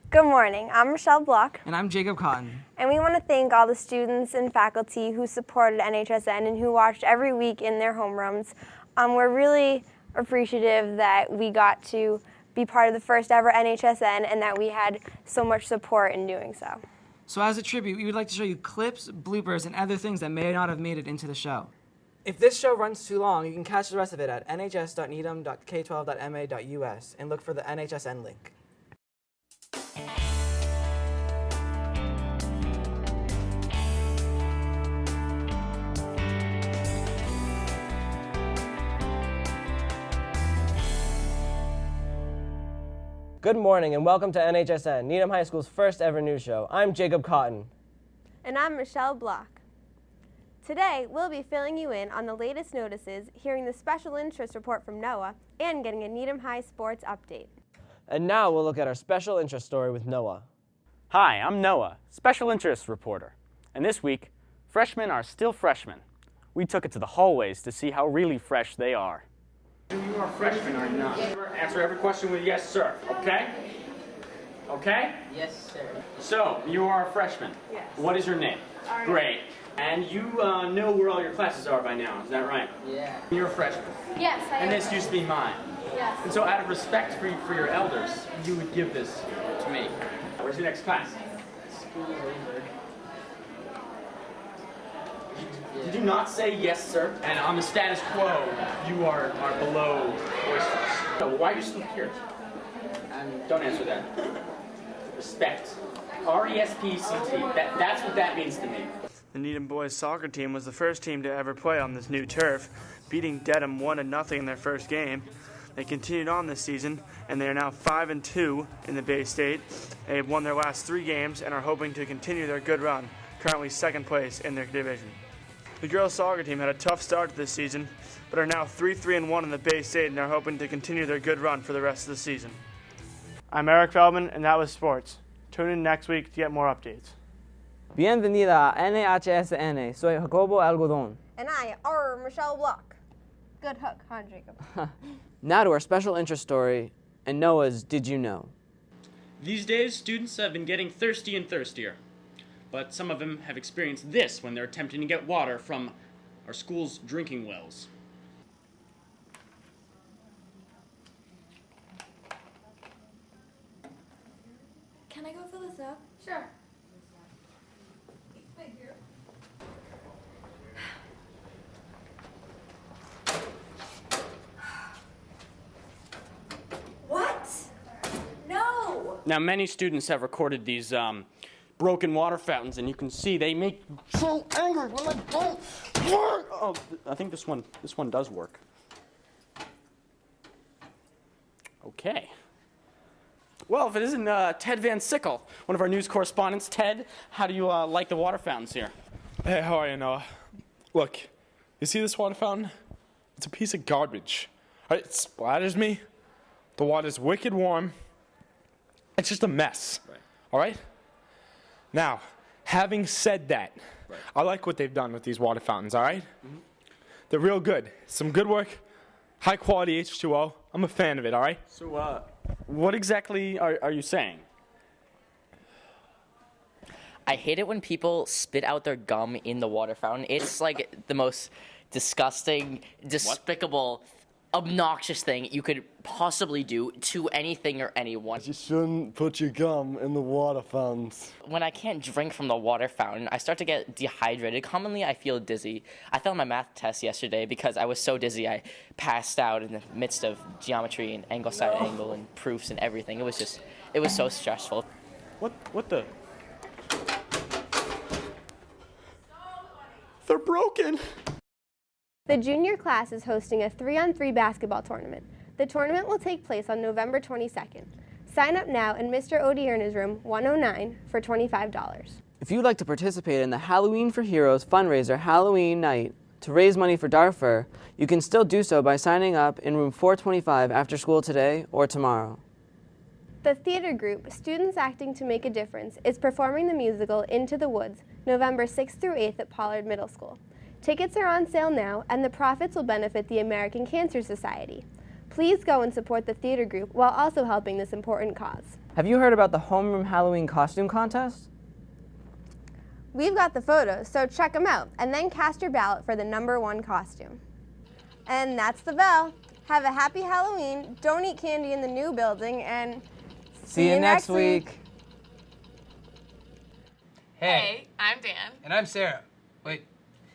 Good morning, I'm Michelle Block. And I'm Jacob Cotton. And we want to thank all the students and faculty who supported NHSN and who watched every week in their homerooms. We're really appreciative that we got to be part of the first ever NHSN and that we had so much support in doing so. So as a tribute, we would like to show you clips, bloopers, and other things that may not have made it into the show. If this show runs too long, you can catch the rest of it at nhs.needham.k12.ma.us and look for the NHSN link. Good morning and welcome to NHSN, Needham High School's first ever news show. I'm Jacob Cotton. And I'm Michelle Block. Today, we'll be filling you in on the latest notices, hearing the special interest report from NOAA, and getting a Needham High sports update. And now we'll look at our special interest story with Noah. Hi, I'm Noah, special interest reporter. And this week, freshmen are still freshmen. We took it to the hallways to see how really fresh they are. You are freshmen, are you not? Answer every question with yes, sir, okay? Okay? Yes, sir. So, you are a freshman. Yes. What is your name? Arya. Great. And you know where all your classes are by now, is that right? Yeah. You're a freshman. Yes, I And this used to be mine. Yes. And so out of respect for your elders, you would give this to me. Where's your next class? School's over. Did you not say yes, sir? And on the status quo, you are below oysters. So why are you still here? Don't answer that. Respect. R-E-S-P-C-T. That's what that means to me. The Needham boys soccer team was the first team to ever play on this new turf, beating Dedham 1-0 in their first game. They continued on this season, and they are now 5-2 in the Bay State. They have won their last 3 games and are hoping to continue their good run, currently second place in their division. The girls soccer team had a tough start to this season, but are now 3-3-1 in the Bay State and are hoping to continue their good run for the rest of the season. I'm Eric Feldman, and that was sports. Tune in next week to get more updates. Bienvenida a NHSN. Soy Jacobo Algodón. And I are Michelle Block. Good hook, huh, Jacob? Now to our special interest story and Noah's Did You Know? These days, students have been getting thirsty and thirstier. But some of them have experienced this when they're attempting to get water from our school's drinking wells. Can I go fill this up? Sure. Right here. What? No! Now, many students have recorded these broken water fountains, and you can see they make me so angry when they don't work. Oh, I think this one does work. Okay. Well, if it isn't Ted Van Sickle, one of our news correspondents. Ted, how do you like the water fountains here? Hey, how are you, Noah? Look, you see this water fountain? It's a piece of garbage. Right, it splatters me. The water's wicked warm. It's just a mess. Right. All right? Now, having said that, Right. I like what they've done with these water fountains, all right? Mm-hmm. They're real good. Some good work, high quality H2O. I'm a fan of it, all right? So, what exactly are you saying? I hate it when people spit out their gum in the water fountain. It's like the most disgusting, despicable, obnoxious thing you could possibly do to anything or anyone. You shouldn't put your gum in the water fountains. When I can't drink from the water fountain, I start to get dehydrated. Commonly, I feel dizzy. I failed my math test yesterday because I was so dizzy I passed out in the midst of geometry and angle side angle and proofs and everything. It was so stressful. What the? They're broken. The junior class is hosting a 3-on-3 basketball tournament. The tournament will take place on November 22nd. Sign up now in Mr. Odierna's room 109 for $25. If you'd like to participate in the Halloween for Heroes fundraiser Halloween night to raise money for Darfur, you can still do so by signing up in room 425 after school today or tomorrow. The theater group, Students Acting to Make a Difference, is performing the musical Into the Woods, November 6th through 8th at Pollard Middle School. Tickets are on sale now, and the profits will benefit the American Cancer Society. Please go and support the theater group while also helping this important cause. Have you heard about the homeroom Halloween costume contest? We've got the photos, so check them out, and then cast your ballot for the #1 costume. And that's the bell. Have a happy Halloween, don't eat candy in the new building, and See you next week. Hey, I'm Dan. And I'm Sarah. Wait,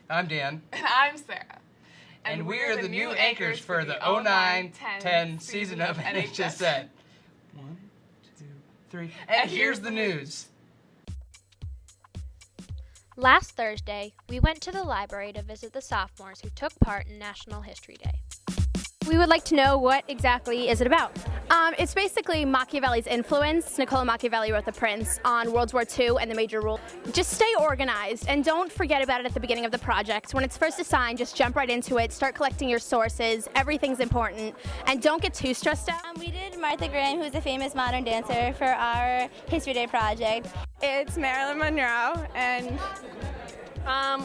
I'm Dan. And I'm Sarah. And we're the new anchors for the 09-10 season of NHSN. 1, 2, 3. And here's the news. Last Thursday, we went to the library to visit the sophomores who took part in National History Day. We would like to know, what exactly is it about? It's basically Machiavelli's influence. Niccolo Machiavelli wrote The Prince on World War II and the major rule. Just stay organized and don't forget about it at the beginning of the project. When it's first assigned, just jump right into it, start collecting your sources, everything's important, and don't get too stressed out. We did Martha Graham, who's a famous modern dancer, for our History Day project. It's Marilyn Monroe, and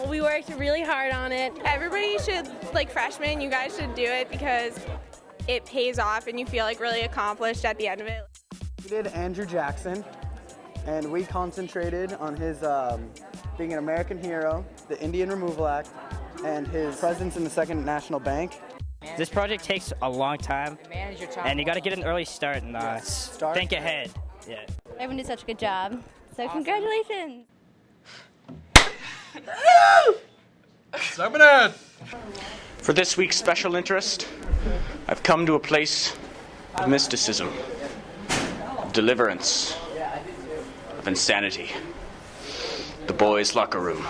we worked really hard on it. Everybody should, like freshmen, you guys should do it because it pays off and you feel like really accomplished at the end of it. We did Andrew Jackson, and we concentrated on his being an American hero, the Indian Removal Act, and his presence in the Second National Bank. This project takes a long time, and you got to get an early start and think ahead. Yeah. Everyone did such a good job, so congratulations. For this week's special interest, I've come to a place of mysticism, of deliverance, of insanity. The boys' locker room.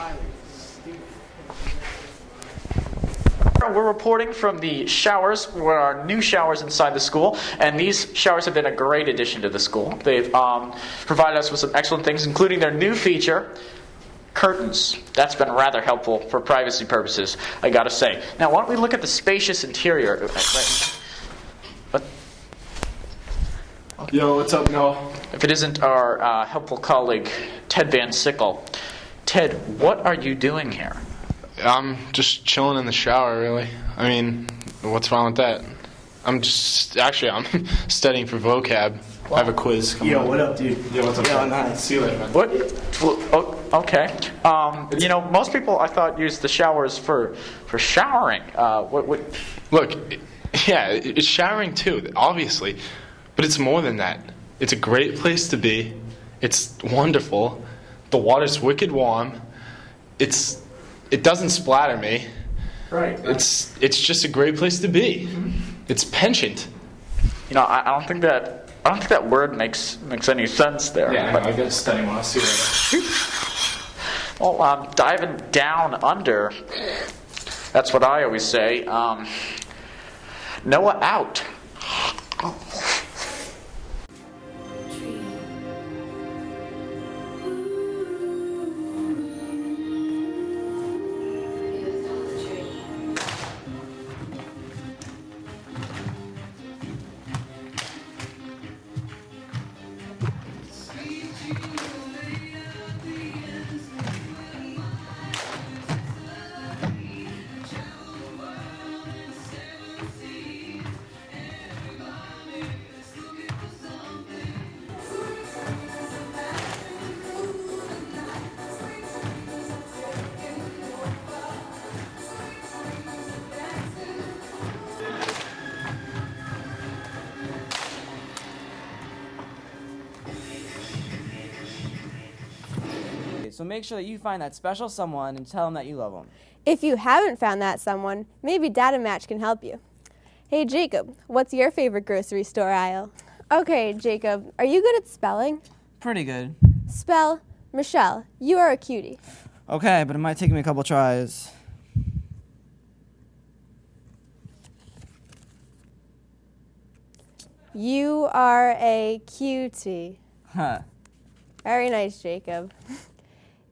We're reporting from the showers, where our new showers inside the school, and these showers have been a great addition to the school. They've provided us with some excellent things, including their new feature, curtains. That's been rather helpful for privacy purposes, I gotta say. Now, why don't we look at the spacious interior? What? Yo, what's up, Noah? If it isn't our helpful colleague, Ted Van Sickle. Ted, what are you doing here? I'm just chilling in the shower, really. I mean, what's wrong with that? I'm studying for vocab. I have a quiz coming up. What up, dude? Yeah, what's up? Yeah, nice. See you later, man. What? Well, okay. Most people, I thought, use the showers for showering. What? Look, yeah, it's showering too, obviously. But it's more than that. It's a great place to be. It's wonderful. The water's wicked warm. It doesn't splatter me. Right. It's just a great place to be. It's penchant. I don't think that word makes any sense there. Yeah, I gotta study when I see it. Well, diving down under. That's what I always say. Noah out. So make sure that you find that special someone and tell them that you love them. If you haven't found that someone, maybe Data Match can help you. Hey Jacob, what's your favorite grocery store aisle? Okay, Jacob, are you good at spelling? Pretty good. Spell Michelle. You are a cutie. Okay, but it might take me a couple tries. You are a cutie. Huh. Very nice, Jacob.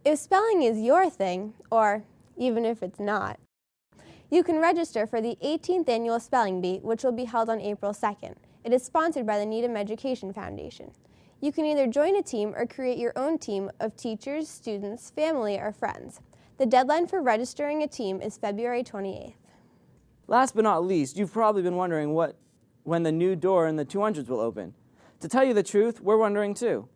If spelling is your thing, or even if it's not, you can register for the 18th Annual Spelling Bee, which will be held on April 2nd. It is sponsored by the Needham Education Foundation. You can either join a team or create your own team of teachers, students, family, or friends. The deadline for registering a team is February 28th. Last but not least, you've probably been wondering when the new door in the 200s will open. To tell you the truth, we're wondering too.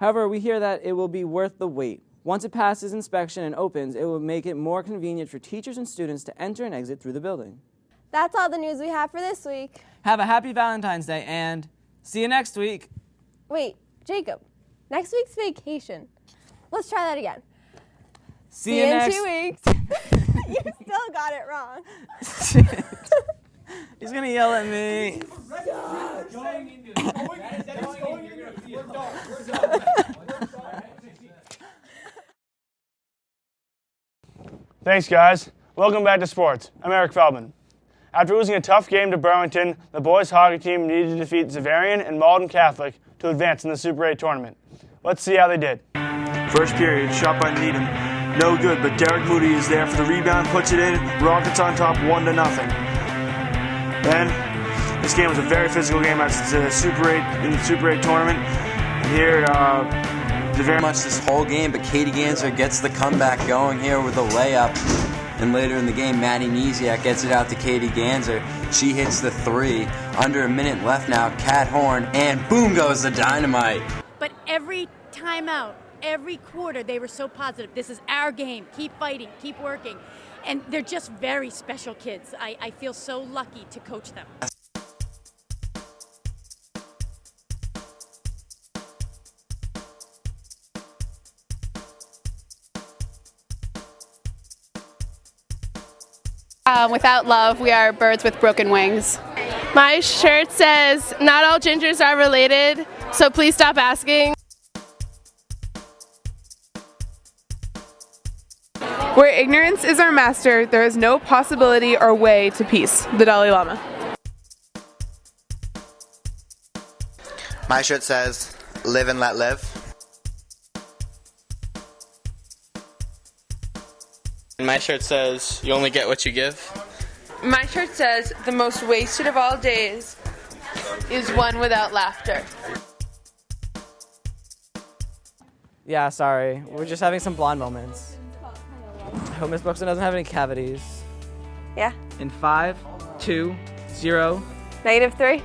However, we hear that it will be worth the wait. Once it passes inspection and opens, it will make it more convenient for teachers and students to enter and exit through the building. That's all the news we have for this week. Have a happy Valentine's Day and see you next week. Wait, Jacob, next week's vacation. Let's try that again. See you next... in 2 weeks. You still got it wrong. He's gonna yell at me. Thanks, guys. Welcome back to sports. I'm Eric Feldman. After losing a tough game to Burlington, the boys hockey team needed to defeat Xaverian and Malden Catholic to advance in the Super 8 tournament. Let's see how they did. First period, shot by Needham. No good, but Derek Moody is there for the rebound, puts it in. Rockets on top, 1-0. Then, this game was a very physical game in the Super 8 tournament. And here, very much this whole game, but Katie Ganser gets the comeback going here with a layup. And later in the game, Maddie Niziak gets it out to Katie Ganser. She hits the three. Under a minute left now, Kat Horn, and boom goes the dynamite. But every timeout, every quarter, they were so positive. This is our game. Keep fighting, keep working. And they're just very special kids. I feel so lucky to coach them. Without love, we are birds with broken wings. My shirt says, not all gingers are related, so please stop asking. Where ignorance is our master, there is no possibility or way to peace. The Dalai Lama. My shirt says, live and let live. And my shirt says, you only get what you give. My shirt says, the most wasted of all days is one without laughter. Yeah, sorry. We're just having some blonde moments. I hope Miss Buxton doesn't have any cavities. Yeah. In 5, 2, 0. -3.